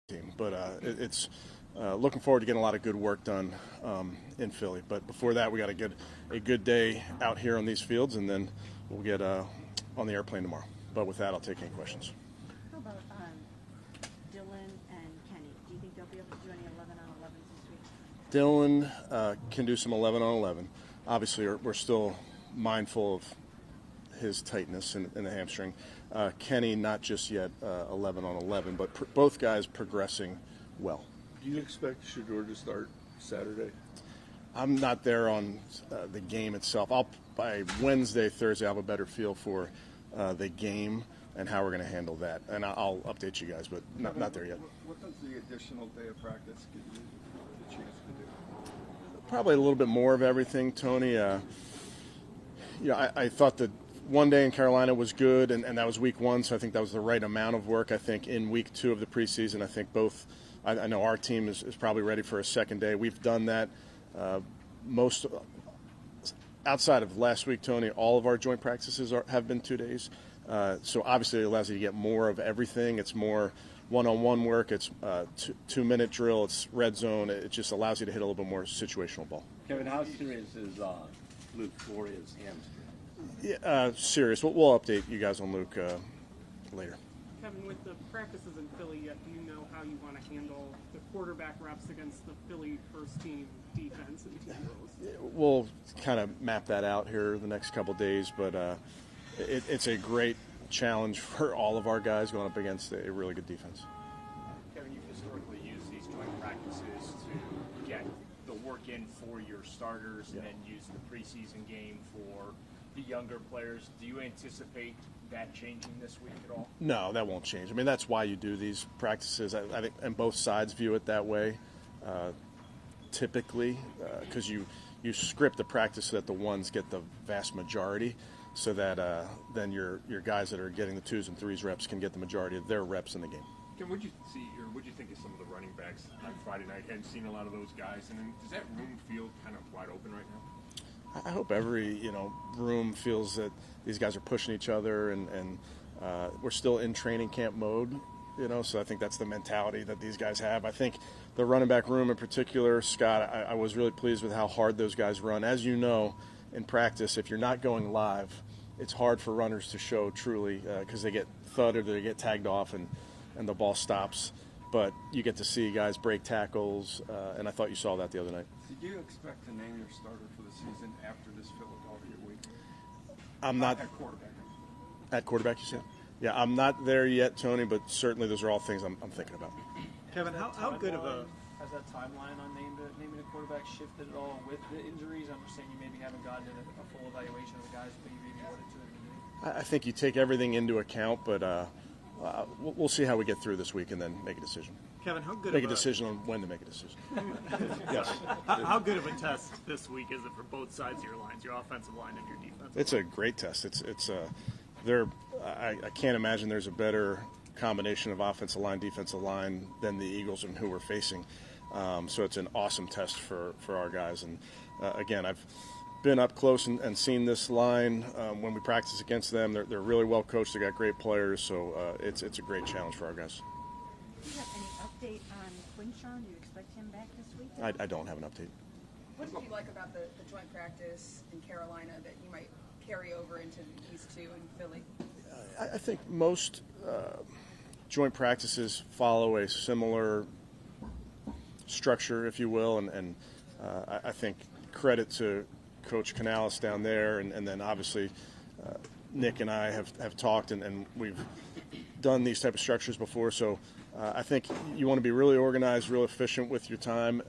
team. But it's looking forward to getting a lot of good work done in Philly. But before that, we got to get a good day out here on these fields, and then we'll get on the airplane tomorrow. But with that, I'll take any questions. How about Dillon and Kenny? Do you think they'll be able to do any 11-on-11s this week? Dillon can do some 11-on-11. Obviously, we're still mindful of his tightness in the hamstring. Kenny, not just yet 11-on-11, but both guys progressing well. Do you expect Shedeur to start Saturday? I'm not there on the game itself. By Wednesday, Thursday, I'll have a better feel for the game and how we're going to handle that. And I'll update you guys, but not there yet. What does the additional day of practice give you the chance to do? Probably a little bit more of everything, Tony. I thought that one day in Carolina was good, and that was week one, so I think that was the right amount of work. I think in week two of the preseason, I think I know our team is probably ready for a second day. We've done that most outside of last week, Tony. All of our joint practices have been 2 days. So obviously it allows you to get more of everything. It's more one-on-one work. It's 2-minute drill. It's red zone. It just allows you to hit a little bit more situational ball. Kevin, how serious is Luke Floria's hamstring? Yeah, serious. We'll update you guys on Luke later. Kevin, with the practices in Philly yet, do you know how you want to handle the quarterback reps against the Philly first-team defense and team roles? We'll kind of map that out here the next couple days, but it's a great challenge for all of our guys going up against a really good defense. Kevin, you've historically used these joint practices to get the work in for your starters and then use the preseason game for the younger players. Do you anticipate that changing this week at all? No, that won't change. I mean, that's why you do these practices. I think, and both sides view it that way, typically, because you script the practice so that the ones get the vast majority, so that then your guys that are getting the 2s and 3s reps can get the majority of their reps in the game. Ken, what did you think of some of the running backs on Friday night? Hadn't seen a lot of those guys, and then does that room feel kind of wide open right now? I hope every room feels that these guys are pushing each other, and we're still in training camp mode. So I think that's the mentality that these guys have. I think the running back room in particular, Scott, I was really pleased with how hard those guys run. As you know, in practice, if you're not going live, it's hard for runners to show truly because they get thudded or they get tagged off and the ball stops. But you get to see guys break tackles, and I thought you saw that the other night. Did you expect to name your starter for the season after this Philadelphia week? I'm not at quarterback. At quarterback, you said? Yeah, I'm not there yet, Tony, but certainly those are all things I'm thinking about. Kevin, how good of a has that timeline on naming a quarterback shifted at all with the injuries? I'm just saying you maybe haven't gotten a full evaluation of the guys, but you maybe wanted to at the beginning. I think you take everything into account, but we'll see how we get through this week and then make a decision. Kevin, how good make a decision on when to make a decision. Yes. How good of a test this week is it for both sides of your lines, your offensive line and your defensive line? It's a great test. I can't imagine there's a better combination of offensive line, defensive line than the Eagles and who we're facing. So it's an awesome test for our guys. And again, I've been up close and seen this line when we practice against them. They're really well coached. They got great players. So it's a great challenge for our guys. Do you have any update on Quinshawn? Do you expect him back this week? I don't have an update. What did you like about the joint practice in Carolina that you might carry over into these two in Philly? I think most joint practices follow a similar structure, if you will, and I think credit to Coach Canales down there, and then obviously Nick and I have talked, and we've done these type of structures before, so I think you want to be really organized, real efficient with your time,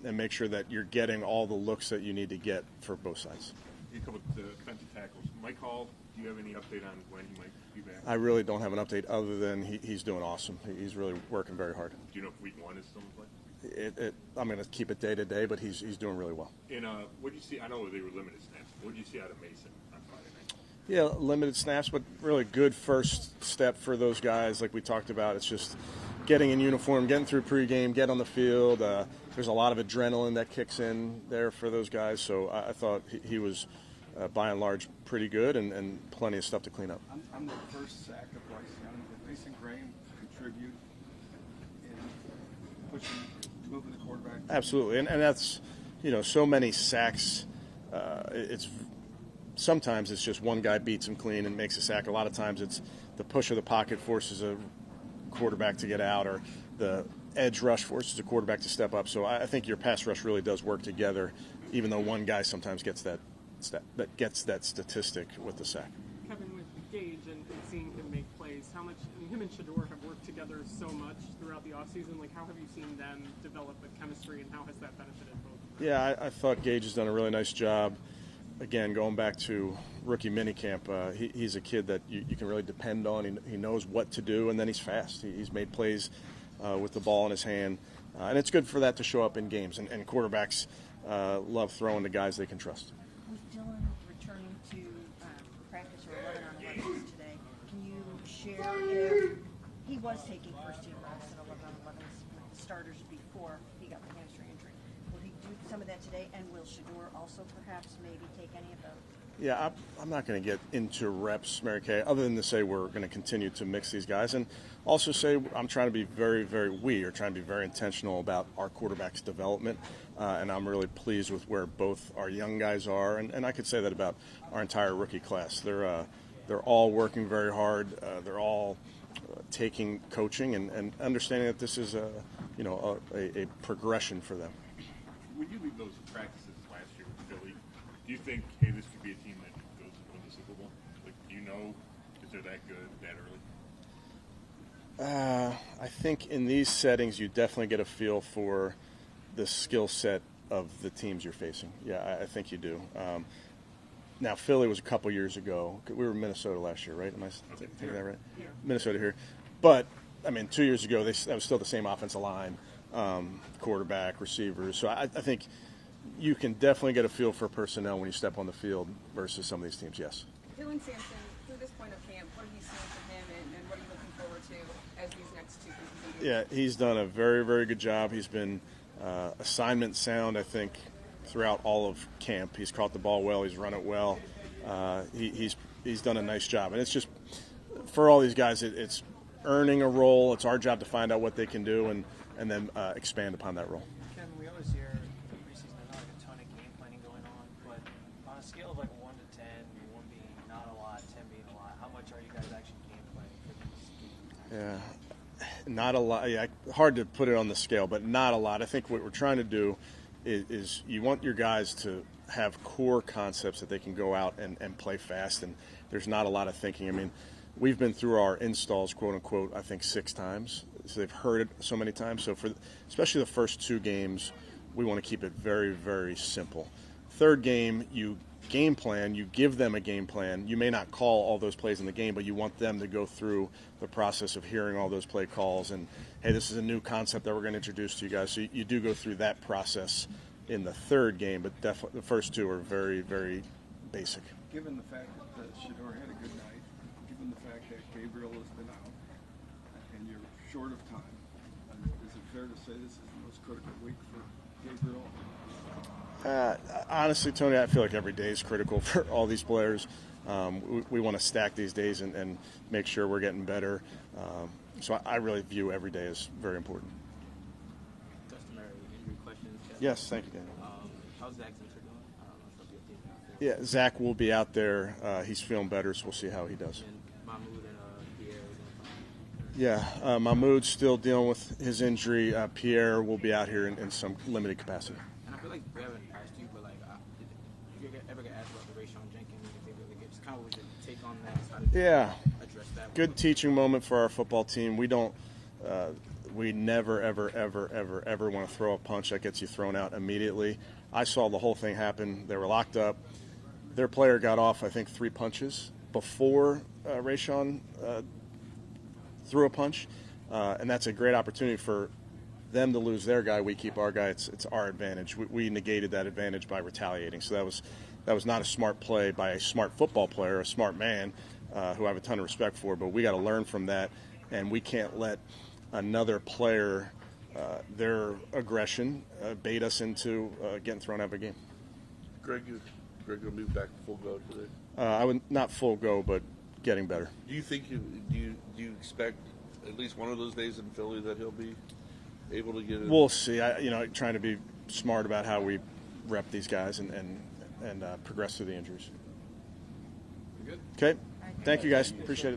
and make sure that you're getting all the looks that you need to get for both sides. A couple of defensive tackles. Mike Hall, do you have any update on when he might be back? I really don't have an update other than he's doing awesome. He's really working very hard. Do you know if week 1 is still in play? I'm going to keep it day to day, but he's doing really well. And what do you see? I know they were limited snaps. What did you see out of Mason on Friday night? Yeah, limited snaps, but really good first step for those guys like we talked about. It's just getting in uniform, getting through pregame, get on the field. There's a lot of adrenaline that kicks in there for those guys, so I thought he was, by and large, pretty good and plenty of stuff to clean up. On the first sack of Bryce Young, did Mason Graham contribute in moving the quarterback. Absolutely, and that's, so many sacks. Sometimes it's just one guy beats him clean and makes a sack. A lot of times it's the push of the pocket forces a quarterback to get out, or the edge rush forces a quarterback to step up. So I think your pass rush really does work together, even though one guy sometimes gets that statistic with the sack. Kevin, with Gage and seeing him make plays, how much him and Shedeur have worked together so much throughout the offseason. Like, how have you seen them develop a chemistry, and how has that benefited both? Yeah, I thought Gage has done a really nice job. Again, going back to rookie minicamp, he's a kid that you can really depend on. He knows what to do, and then he's fast. He's made plays with the ball in his hand, and it's good for that to show up in games. And quarterbacks love throwing to guys they can trust. With Dillon returning to practice or 11-on-11s today, can you share if he was taking first-team reps and 11-on-11s with the starters before he got the hamstring injury? Will he do some of that today, and will Shedeur also perhaps maybe take any of those? Yeah, I'm not going to get into reps, Mary Kay, other than to say we're going to continue to mix these guys, and also say I'm trying to be we are trying to be very intentional about our quarterback's development, and I'm really pleased with where both our young guys are, and I could say that about our entire rookie class. They're all working very hard. They're all taking coaching and understanding that this is a progression for them. When you leave those practices last year with Philly, do you think, hey, this could be a team that goes to win the Super Bowl? Like, do you know if they're that good that early? I think in these settings, you definitely get a feel for the skill set of the teams you're facing. Yeah, I think you do. Now, Philly was a couple years ago. We were in Minnesota last year, right? Am I thinking that right? Yeah. Minnesota here. But, 2 years ago, that was still the same offensive line, quarterback, receivers. So I think you can definitely get a feel for personnel when you step on the field versus some of these teams, yes. Dylan Sampson, through this point of camp, what have you seen from him, and what are you looking forward to as these next two preseason games? Yeah, he's done a very, very good job. He's been assignment sound, I think, throughout all of camp. He's caught the ball well. He's run it well. He's done a nice job. And it's just, for all these guys, it's earning a role. It's our job to find out what they can do and then expand upon that role. Kevin, we always hear the preseason there's not like a ton of game planning going on, but on a scale of like 1 to 10, 1 being not a lot, 10 being a lot, how much are you guys actually game planning for these games? Yeah, not a lot. Yeah, hard to put it on the scale, but not a lot. I think what we're trying to do is you want your guys to have core concepts that they can go out and play fast, and there's not a lot of thinking. We've been through our installs, quote unquote, I think 6 times. So they've heard it so many times. So for especially the first 2 games, we want to keep it very, very simple. Third game, you game plan, you give them a game plan. You may not call all those plays in the game, but you want them to go through the process of hearing all those play calls and, hey, this is a new concept that we're going to introduce to you guys. So you do go through that process in the third game, but definitely the first 2 are very, very basic. Given the fact that Shedeur had a good night, given the fact that Gabriel has been out, and you're short of time, is it fair to say this is the most critical week for Gabriel? Honestly, Tony, I feel like every day is critical for all these players. We want to stack these days and make sure we're getting better. So I really view every day as very important. Customary injury questions. Yes, thank you, Daniel. How's Zach Center doing? Yeah, Zach will be out there. He's feeling better, so we'll see how he does. And Mahmoud and Pierre. Yeah, Mahmoud's still dealing with his injury. Pierre will be out here in some limited capacity. And I feel like we haven't asked you, but if you ever get asked about the Rayshon Jenkins, just kind of what was your take on that? How did you address that? Good teaching moment for our football team. We never, ever want to throw a punch that gets you thrown out immediately. I saw the whole thing happen. They were locked up. Their player got off, I think, 3 punches before Rayshon threw a punch, and that's a great opportunity for them to lose their guy. We keep our guy. It's our advantage. We negated that advantage by retaliating. So that was not a smart play by a smart football player, a smart man, who I have a ton of respect for. But we got to learn from that, and we can't let another player, their aggression, bait us into getting thrown out of a game. Greg will be back to full go today. I would not full go, but getting better. Do you think do you expect at least one of those days in Philly that he'll be able to get it? We'll see. Trying to be smart about how we rep these guys and progress through the injuries. Good. Okay. Thank you, guys. Appreciate it.